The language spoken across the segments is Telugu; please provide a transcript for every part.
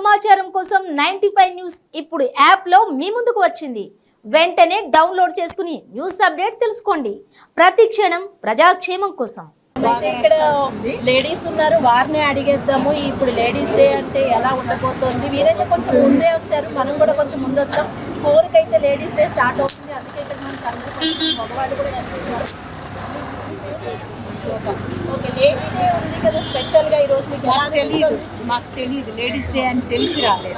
సమాచారం కోసం 95 న్యూస్ ఇప్పుడు యాప్ లో మీ ముందుకు వచ్చింది. వెంటనే డౌన్లోడ్ చేసుకుని న్యూస్ అప్డేట్ తెలుసుకోండి. ప్రతి క్షణం ప్రజాక్షేమం కోసం. ఇక్కడ లేడీస్ ఉన్నారు, వారిని అడిగేద్దాము. ఇప్పుడు లేడీస్ డే అంటే ఎలా ఉండబోతోంది. వీరైతే కొంచెం ముందే వచ్చారు, మనం కూడా కొంచెం ముందు వచ్చాం. 4కి అయితే లేడీస్ డే స్టార్ట్ అవుతుంది. అందుకే ఇక్కడ మనం కన్వర్సేషన్ మగవాళ్ళు కూడా కనిపిస్తున్నారు. ఓకే, లేడీ డే ఉంది కదా స్పెషల్ గా ఈరోజు మీకు ఎలా తెలియదు? మాకు తెలియదు లేడీస్ డే అని తెలిసి రాలేదు.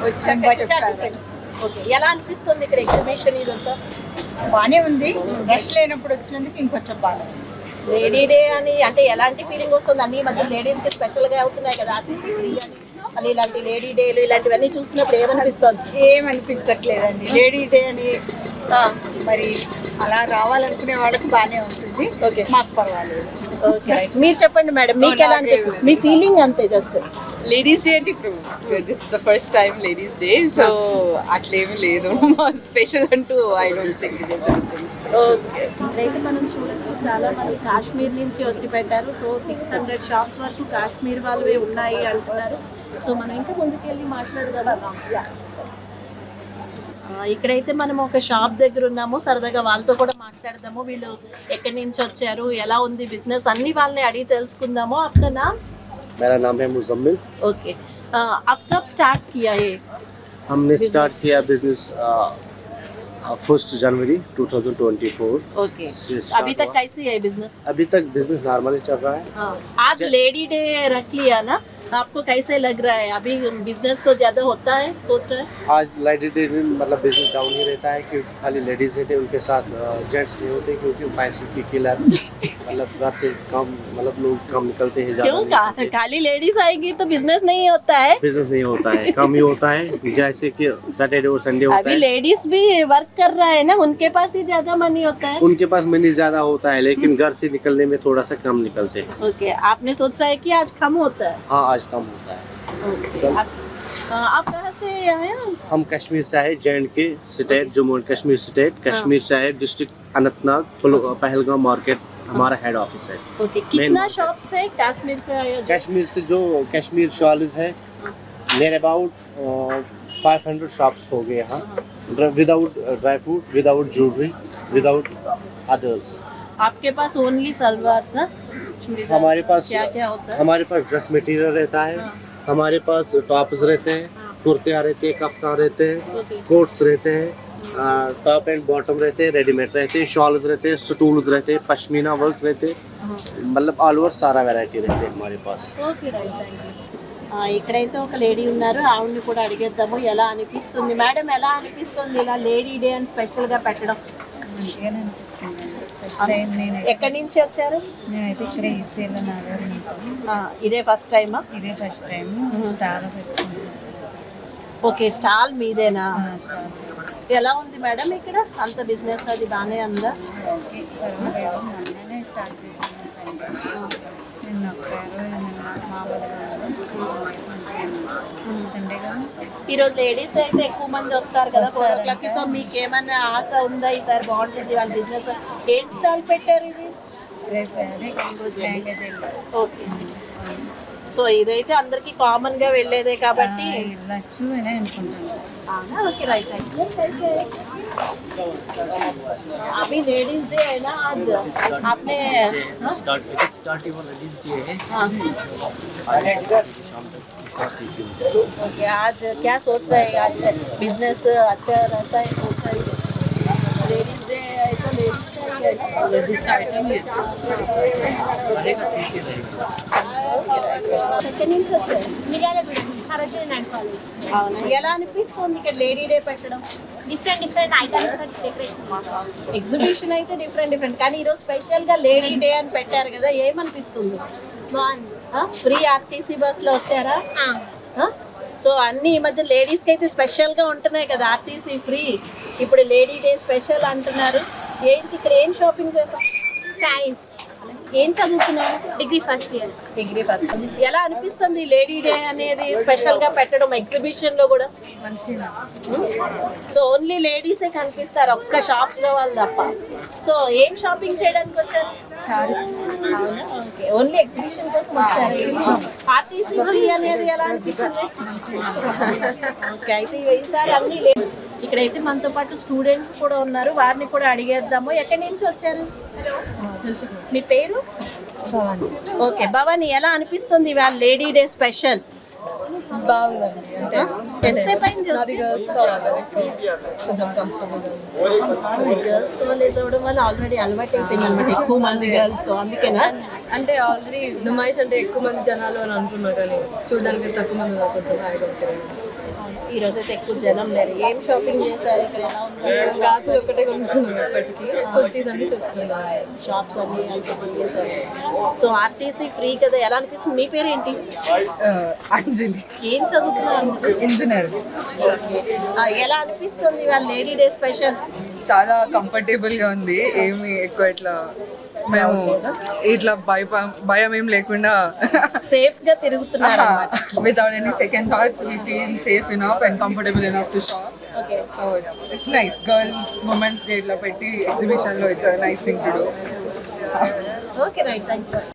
వచ్చాక తెలుసు. ఓకే, ఎలా అనిపిస్తుంది ఇక్కడ ఎగ్జిబిషన్ ఇదంతా? బాగానే ఉంది. రష్ లేనప్పుడు వచ్చినందుకు ఇంకొంచెం బాగా. లేడీ డే అని అంటే ఎలాంటి ఫీలింగ్ వస్తుంది? అన్ని మధ్య లేడీస్ కి స్పెషల్ గా అవుతున్నాయి కదా, ఆర్టీసీ ఫ్రీ అని మళ్ళీ ఇలాంటి లేడీ డేలు ఇలాంటివన్నీ చూస్తున్నప్పుడు ఏమనిపిస్తుంది? ఏమనిపించట్లేదండి. లేడీ డే అని మరి అలా రావాలనుకునే వాళ్ళకి బాగానే ఉంటుంది. ఓకే, మాకు పర్వాలేదు. ఓకే, మీరు చెప్పండి మేడం, మీకు ఎలా అనిపిస్తుంది? మీ ఫీలింగ్ అంతే జస్ట్. లేడీస్ డే అంటే ఇప్పుడు this is the first time ladies day, so అట్లేమీ లేదు స్పెషల్ అంటూ. I don't think it is anything special. Okay, ఇప్పుడైతే మనం చూడొచ్చు చాలా మంది కాశ్మీర్ నుంచి వచ్చి పెట్టారు. సో 600 షాప్స్ వరకు కాశ్మీర్ వాళ్ళవే ఉన్నాయి అంటున్నారు. సో మనం ఇంకా ముందుకెళ్ళి మాట్లాడదాం. ఇక్కడైతే మనం ఒక షాప్ దగ్గర ఉన్నాము, సరదాగా వాళ్ళతో కూడా మాట్లాడదాము. వీళ్ళు ఎక్కడి నుంచి వచ్చారు, ఎలా ఉంది బిజినెస్, అన్ని వాళ్ళని అడిగి తెలుసుకుందాము. आपका नाम? मेरा नाम है मुजम्मिल। ओके, आप कब स्टार्ट किया ये? हमने स्टार्ट किया बिजनेस 1 जनवरी 2024। ओके, से start अभी तक हुआ। कैसे है बिजनेस? अभी तक बिजनेस नॉर्मली चल रहा है। आज लेडी डे रख लिया ना, आपको कैसे लग रहा है? अभी बिजनेस तो ज्यादा होता है, सोच रहे हैं? आज लेडी डे में मतलब बिजनेस डाउन ही रहता है क्योंकि खाली लेडीज रहते हैं, उनके साथ जेंट्स नहीं होते क्योंकि पैसे की किलर मतलब घर से कम मतलब लोग कम निकलते हैं, क्यों? खाली लेडीज आएगी तो बिजनेस नहीं होता है? बिजनेस नहीं होता है, कम ही होता है। जैसे कि सैटरडे और संडे होता अभी है, लेडीज भी वर्क कर रहा है ना, उनके पास ही ज्यादा मनी होता है। उनके पास मनी ज्यादा होता है लेकिन घर से निकलने में थोड़ा सा कम निकलते हैं। ओके, आपने सोचा है कि आज कम होता है? हाँ, आज कम होता है। आप कहाँ से आए हो? हम कश्मीर से है, J&K state, Jammu and Kashmir state, Kashmir से है, डिस्ट्रिक्ट अनंतनाग, पहलगाम मार्केट हमारा हेड ऑफिस है। ओके, कितना शॉप्स है कश्मीर से आए हो? कश्मीर से जो कश्मीर शॉल्स है नियर अबाउट 500 शॉप्स हो गए यहाँ, without dry fruit, without jewellery, without others. आपके पास ओनली सलवार सर? हमारे पास क्या क्या होता है? हमारे पास ड्रेस मटेरियल रहता है, हमारे पास टॉप्स रहते हैं, कुर्तियाँ रहते हैं, कफ्तान रहते हैं, कोट्स रहते हैं, टॉप एंड बॉटम रहते हैं, रेडीमेड रहते हैं, शॉल्स रहते हैं, स्टूल्स रहते हैं, पश्मीना वर्क रहते हैं, मतलब ऑल ओवर सारा वैरायटी रहते हैं हमारे पास। Okay, right, thank you. ఇక్కడైతే ఒక లేడీ ఉన్నారు, ఆవిడని కూడా అడిగేద్దాము ఎలా అనిపిస్తుంది. మేడం, ఎలా అనిపిస్తుంది ఇలా లేడీ డే అని స్పెషల్ గా పెట్టడం? మంచిగానే అనిపిస్తుంది. ఫస్ట్ టైం ఎక్కడి నుంచి వచ్చారు? నేనైతే ఇక్కడ ఈసీలో నాగారు ఉంటాను. ఇదే ఫస్ట్ టైమా? ఇదే ఫస్ట్ టైం స్టార్ పెట్టుకుంటున్నాను. ఓకే, స్టాల్ మీదేనా? స్టార్ ఎలా ఉంది మేడం ఇక్కడ అంత బిజినెస్? అది బాగానే ఉందా? ఓకే, పర్వాలేదు. మొన్ననే స్టార్ట్ చేశాను సండే. నిన్న ఒక 20 మామూలుగా సండేగా. ఈరోజు లేడీస్ అయితే ఎక్కువ మంది వస్తారు కదా 4 o'clock. సో మీకు ఏమన్నా ఆశ ఉందా ఈసారి బాగుంటుంది వాళ్ళ బిజినెస్? ఏం స్టాల్ పెట్టారు ఇది? రేపు అదే లాంగ్వేజ్ ఓకే, సో ఇదైతే అందరికి కామన్ గా వెళ్ళేదే కాబట్టి వెళ్ళచ్చు అని అనుకుంటున్నాను. ओके, राइट, अभी लेडीज डे है ना आज, आपने ओके, आज क्या सोच रहे हैं? आज बिजनेस अच्छा रहता है? सोच रहे हैं लेडीज डे है तो लेडीज का आइटम ఎలా అనిపిస్తుంది ఇక్కడ లేడీ డే పెట్టడం? Different items decoration. ఎగ్జిబిషన్ అయితే డిఫరెంట్ కానీ ఈరోజు స్పెషల్ గా లేడీ డే అని పెట్టారు కదా, ఏమనిపిస్తుంది? బాగుంది. ఫ్రీ ఆర్టీసీ బస్ లో వచ్చారా? సో అన్ని ఈ మధ్య లేడీస్ కి అయితే స్పెషల్ గా ఉంటున్నాయి కదా, ఆర్టీసీ ఫ్రీ, ఇప్పుడు లేడీ డే స్పెషల్ అంటున్నారు. ఏంటి ఇక్కడ ఏం షాపింగ్ చేసాం? శారీస్. ఏం చదువుతున్నావు? Degree first year. Degree first. ఎలా అనిపిస్తుంది లేడీ డే అనేది స్పెషల్ గా పెట్టడం ఎగ్జిబిషన్ లో కూడా? మంచిగా సో ఓన్లీ లేడీసే కనిపిస్తారు ఒక్క షాప్స్ లో వాళ్ళు తప్ప. సో ఏం షాపింగ్ చేయడానికి వచ్చారు? అవునా? ఓకే. ఓన్లీ ఎగ్జిబిషన్ కోసం వచ్చారు. ఆర్టీసీ ఫ్రీ అనేది ఎలా అనిపించింది? ఓకే. అయితే ఈసారి అన్ని ఇక్కడైతే మనతో పాటు స్టూడెంట్స్ కూడా ఉన్నారు, వారిని కూడా అడిగేద్దాము. ఎక్కడి నుంచి వచ్చారు? మీ పేరు? ఓకే. భవాని, ఎలా అనిపిస్తుంది ఇవాళ లేడీ డే స్పెషల్? బాగుందండి. అంటే ఎంతసేపు అయింది వచ్చి? కొంచెం కంఫర్టబుల్ గర్ల్స్ కాలేజ్ అవడం వల్ల ఆల్రెడీ అలవాటు అయిపోయింది అనమాట, ఎక్కువ మంది గర్ల్స్ తో, అందుకేనా? అంటే ఆల్రెడీ నుమాయిష్ అంటే ఎక్కువ మంది జనాలు అని అంటున్నారు, కానీ చూడడానికి తక్కువ మంది ఉన్నారు, కొంచెం హాయిగా ఉంటుంది. ఈ రోజు అయితే ఎక్కువ జనం లేరు. ఏం షాపింగ్ చేశారు? ఇక్కడ ఎలా ఉంది? గాజులు ఒకటే కొనుక్కున్నాం ఎప్పటికీ, కుర్తీస్ అన్ని చూస్తున్నాం. షాప్స్ అన్ని ఓపెన్ చేశారు. సో ఆర్టీసీ ఫ్రీ కదా, ఎలా అనిపిస్తుంది? మీ పేరు ఏంటి? అంజలి, ఏం చదువుతున్నారు? ఇంజనీర్. ఎలా అనిపిస్తుంది ఇవాళ లేడీ డే స్పెషల్? చాలా కంఫర్టబుల్ గా ఉంది. ఏమి ఎక్కువ ఇట్లా మేము ఇట్లా భయం ఏం లేకుండా సేఫ్ గా తిరుగుతున్నారు. Without any second thoughts we feel safe enough and comfortable enough to shop. Okay. So it's nice. Girls women's day ఇట్లా పెట్టి ఎగ్జిబిషన్ లో it's nice thing to do. Okay, right. Thank you.